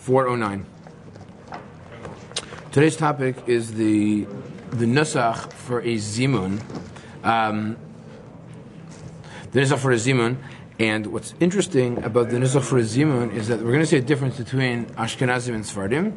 409. Today's topic is the nusach for a zimun. The nusach for a zimun. And what's interesting about the nusach for a zimun is that we're going to see a difference between Ashkenazim and Sfardim.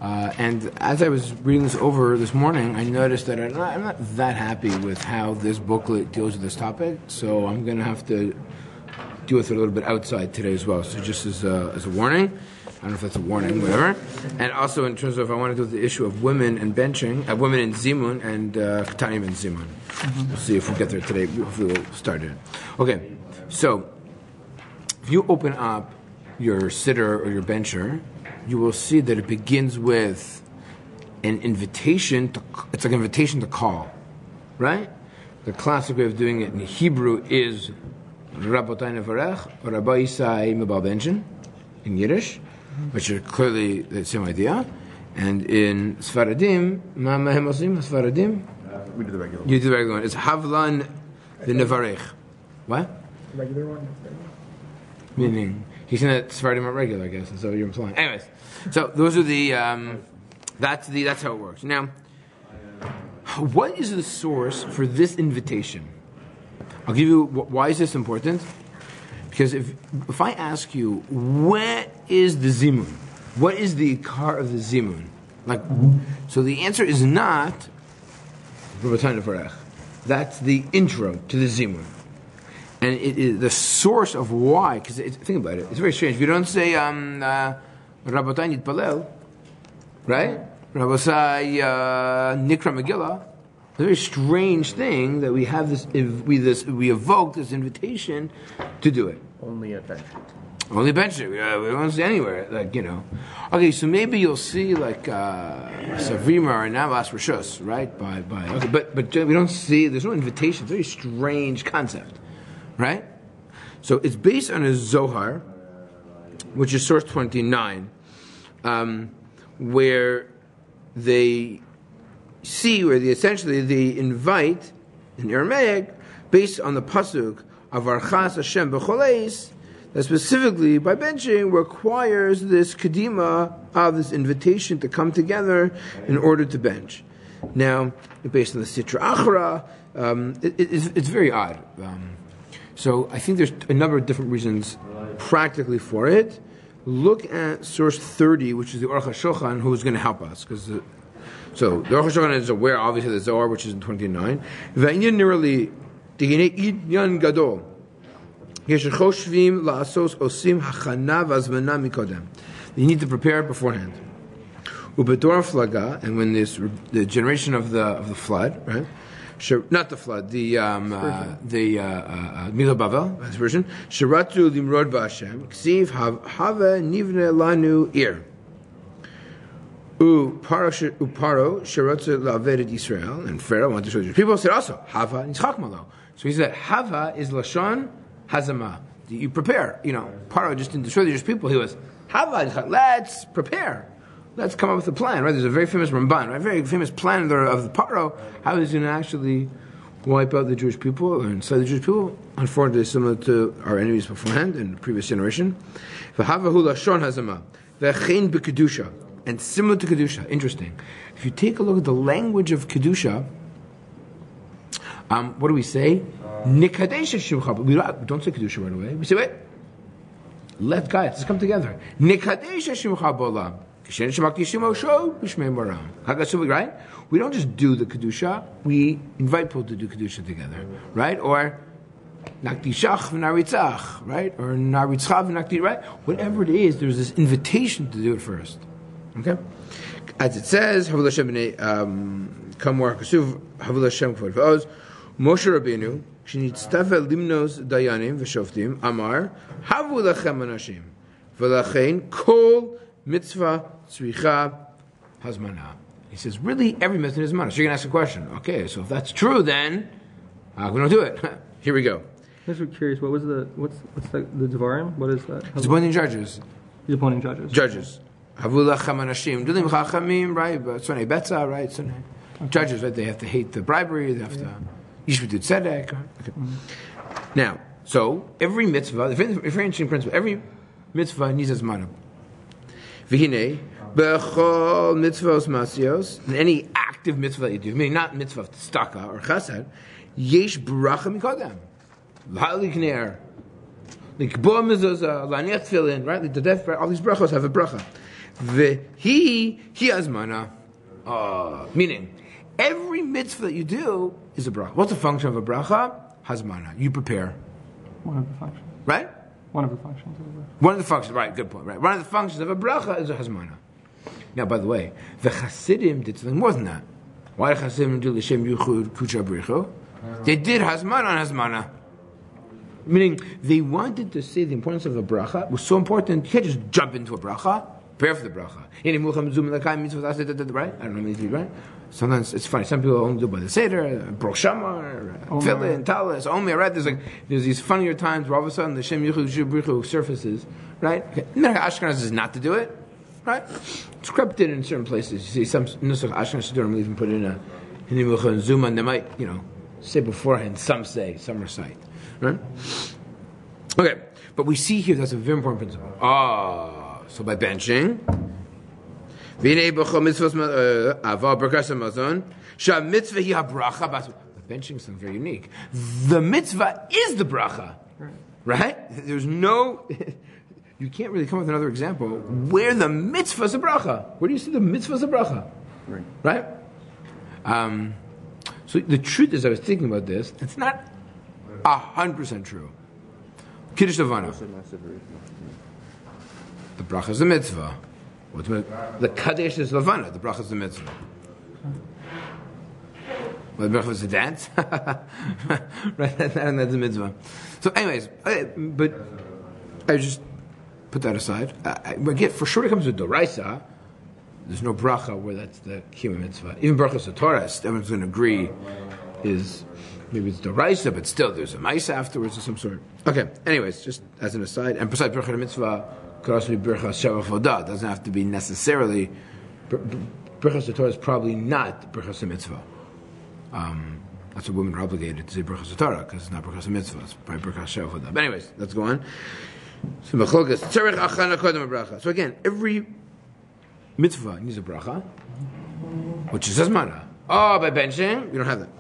And as I was reading this over this morning, I noticed that I'm not that happy with how this booklet deals with this topic. So I'm going to have to deal with it a little bit outside today as well. So just as a warning. I don't know if that's a warning, whatever. And also in terms of, I want to do with the issue of women and benching, women in Zimun and Ketanim in Zimun. We'll see if we get there today. Hopefully we'll start it. Okay, so if you open up your sitter or your bencher, you will see that it begins with an invitation. It's like an invitation to call, right? The classic way of doing it in Hebrew is Rabotai Nevarech or Rabbi Isai Mebal Benchen in Yiddish, which are clearly the same idea. And in Sfaradim, Sfaradim? We do the regular one. You do the regular one. It's Havlan v'Nevarech. What? Regular one? Meaning, he's saying that Sfaradim are regular, I guess, and so you're implying. Anyways, so those are that's how it works. Now, what is the source for this invitation? I'll give you, why is this important? Because if I ask you, what is the Zimun? What is the car of the Zimun? So the answer is not that's the intro to the Zimun. And it is the source of why, because think about it, it's very strange. If you don't say Rabotai Nitpalel, right? Rabotai Nikra Megillah, it's a very strange thing that we have we evoke this invitation to do it. Only at bench. Only bench it. We don't see anywhere. Okay, so maybe you'll see Savrima or Navas Rishus, right? Okay, but we don't see. There's no invitation. It's a very strange concept, right? So it's based on a Zohar, which is source 29, where they essentially they invite in Aramaic based on the pasuk of Archas Hashem b'choleis, that specifically by benching requires this kedima of this invitation to come together in order to bench. Now, based on the Sitra Achra, it's very odd. So I think there's a number of different reasons practically for it. Look at source 30, which is the Aruch HaShulchan, who's going to help us. So the Aruch HaShulchan is aware, obviously, of the Zohar, which is in 29. You need to prepare beforehand. And when the generation of the flood, right? Not the flood, the Mila Bavel, that's version. Shiratu limrod ba'Hashem, ksiv hava nivne lanu ir. Paro shiratzu la'avedet Yisrael, and Pharaoh wanted to show the people. Said also hava nitzchak malo. So he said hava is lashon hazama. You prepare. Paro just didn't destroy the Jewish people. He was hava. Let's prepare. Let's come up with a plan, right? There's a very famous Ramban, right? Very famous plan of the Paro, how he's going to actually wipe out the Jewish people and slay the Jewish people. Unfortunately, similar to our enemies beforehand in the previous generation. V'havahu lashon hazama, v'chein b'kedusha, and similar to kedusha. Interesting. If you take a look at the language of kedusha, what do we say? Nikadesha shimcha. But we don't say kedusha right away. We say, wait, let's come together. Nikadesha shimcha b'olam. Right? We don't just do the Kedusha, we invite people to do Kedusha together, right? Or Nakdishach v'naritzach, right? Or Naritzcha v'nakdi, right? Whatever it is, there's this invitation to do it first. Okay? As it says, Havul Hashem Kamor Kasuv, Havul Hashem Kvod V'oz, Moshe Rabbeinu, Shenitztavel Limnos Dayanim V'shoftim, Amar, Havul Lachem Anashim, V'lachein Kol Mitzvah Tzricha Hazmana. He says, really, every mitzvah is mana. So you're going to ask a question. Okay, so if that's true, then we don't do it. Here we go. I'm just curious. What's the Devarim? What is that? He's appointing judges. He's appointing judges. Judges. Havulachem anashim. Dilim chachamim, right? Sonei betza, right? Judges, right? They have to hate the bribery. They have to yishvut tzedek. Okay. Now, so every mitzvah, if you're interesting principle, every mitzvah needs a zman. V'hinei b'chol mitzvos masios, in any active mitzvah that you do, meaning not mitzvah of tzedakah or chesed, yesh bracha mikodem. L'ha'lik ner, l'kbo mezuzah, l'aniach tefillin, right? The death, all these brachos have a bracha. He hazmana, meaning every mitzvah that you do is a bracha. What's the function of a bracha? Hazmana. You prepare. One of the functions. Right? One of the functions of a bracha. One of the functions, right, good point, right. One of the functions of a bracha is a hazmana. Now, by the way, the Hasidim did something more than that. Why did Hasidim do l'shem yuchud kucha brichu? They did hazmana on hazmana. Meaning, they wanted to say the importance of a bracha was so important, you can't just jump into a bracha, prepare for the bracha. Right? I don't know many people, right? Sometimes it's funny. Some people only do by the Seder, Baruch Shamar, Tefillin, Talis, Omer, right? There's these funnier times where all of a sudden the Shem Yichud Brichu surfaces, right? Okay. Ashkenaz is not to do it, right? It's crept in certain places. You see some Nusach Ashkenaz Sidurim even put in a Hinimucha and Zuma, and they might, say beforehand, some recite, right? Okay, but we see here that's a very important principle. So by benching, benching is something very unique. The mitzvah is the bracha, right? There's no, you can't really come up with another example where the mitzvah is a bracha. Where do you see the mitzvah is a bracha? Right? So the truth is, I was thinking about this. It's not 100% true. Kiddush Levana. The bracha is the mitzvah. The Kaddish is Levana. The bracha is the mitzvah. Well, the bracha is the dance. Right? That's the mitzvah. So anyways, but I just put that aside. Again, for sure it comes with Doraisa. There's no bracha where that's the kiyum mitzvah. Even brachas of Torah, everyone's going to agree, is maybe it's Doraisa, but still there's a Maisa afterwards of some sort. Okay, anyways, just as an aside, and besides bracha mitzvah, could also be Birchas Shavah Vodah. Doesn't have to be necessarily. Birchas Torah is probably not Birchas Mitzvah. That's what women are obligated to say Birchas Torah because it's not Birchas Mitzvah. It's probably Birchas Shavah Vodah. But anyways, let's go on. So again, every mitzvah needs a bracha, which is Hazmana. By benching, you don't have that.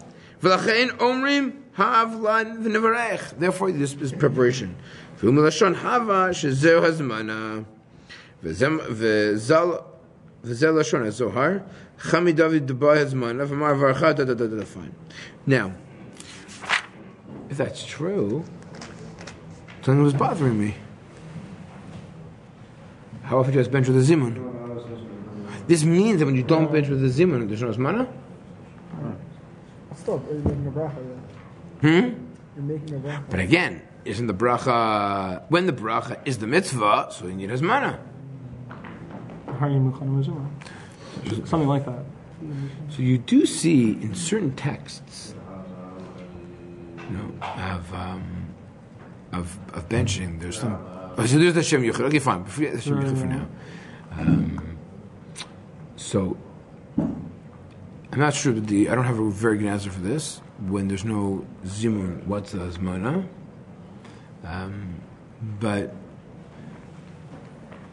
Therefore, this is preparation. ומלשון הווה שזהו הזמנה וזה לשון הזוהר חמי דוד דבא הזמנה ואמר ברכה fine. Now, if that's true, something was bothering me. How if you just bench with a zimun? This means that when you don't bench with a zimun, there's no hazmana? Stop, you're making a bracha. You're making a bracha. But again, isn't the bracha, when the bracha is the mitzvah, so you need hazmana. Something like that. So you do see in certain texts, of benching, there's some. So there's the Shem Yuchid. Okay, fine. Forget the Shem Yuchid for now. So I'm not sure. I don't have a very good answer for this. When there's no zimun, what's the hazmana? But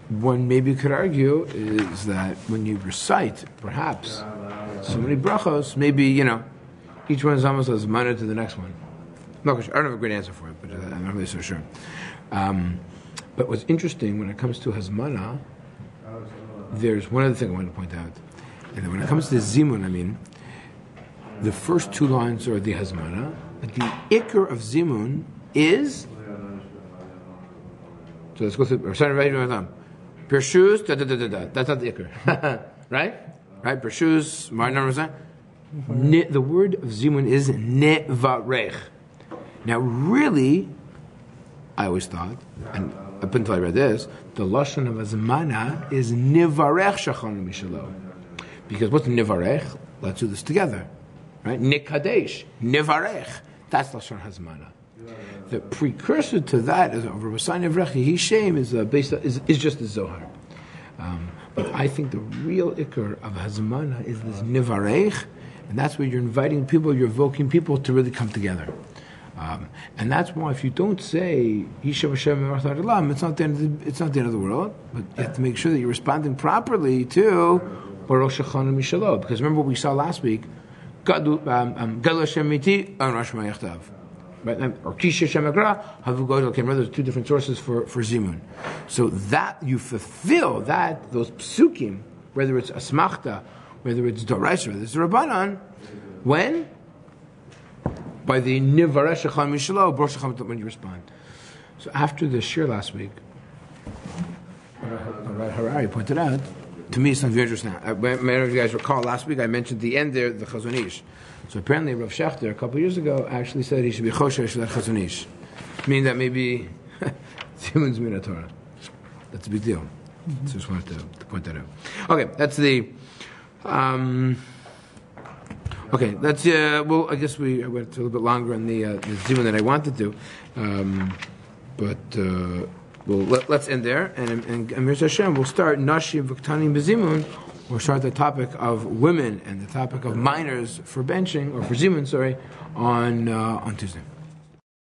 one maybe could argue is that when you recite, perhaps, so many brachos, maybe, each one is almost as minor to the next one. I don't have a great answer for it, but I'm not really so sure. But what's interesting when it comes to hazmana, there's one other thing I want to point out. And when it comes to zimun, the first two lines are the hazmana, but the ikr of zimun is. So let's go through. Pershus, That's not the ikr, right? Right. Pershus, the word of zimun is nevarech. Now, really, I always thought, and up until I read this, the lashon of hazmana is nevarech shachanu mishalo. Because what's nivarech? Let's do this together, right? Nikadesh, nivarech. That's lashon hazmana. The precursor to that is over Rasani Avrechi Hishem is just the Zohar. But I think the real ikr of hazmana is this nivarech, and that's where you're inviting people, you're evoking people to really come together. And that's why if you don't say Yishav Hashem Lam, it's not the end of the world, but you have to make sure that you're responding properly to Baruch Shechanu Mishalo. Because remember what we saw last week, Gadol Hashem Miti on Rosh Hashanah. Right? Or Kisha Shemagra, Havu Godel. Okay, remember there's two different sources for Zimun. So that you fulfill those psukim, whether it's Asmachta, whether it's Doraisa, whether it's Rabbanan, when? By the Nivaresh Echan Mishalo, Baruch Shechanu, when you respond. So after the shir last week, Harari pointed out, to me it's not very interesting now. Many of you guys recall last week I mentioned the end there, the Chazon Ish. So apparently Rav Shechter a couple of years ago actually said he should be Choshesh for that Chazon Ish. Meaning that maybe Zimun's Mina Torah. That's a big deal. So just wanted to point that out. Okay, that's the... okay, that's... well, I guess we went a little bit longer on the Zimun than I wanted to. Well, let's end there. And Amir Hashem, we'll start Nashim V'Ktanim B'Zimun. We'll start the topic of women and the topic of minors for benching, or for Zimun, on Tuesday.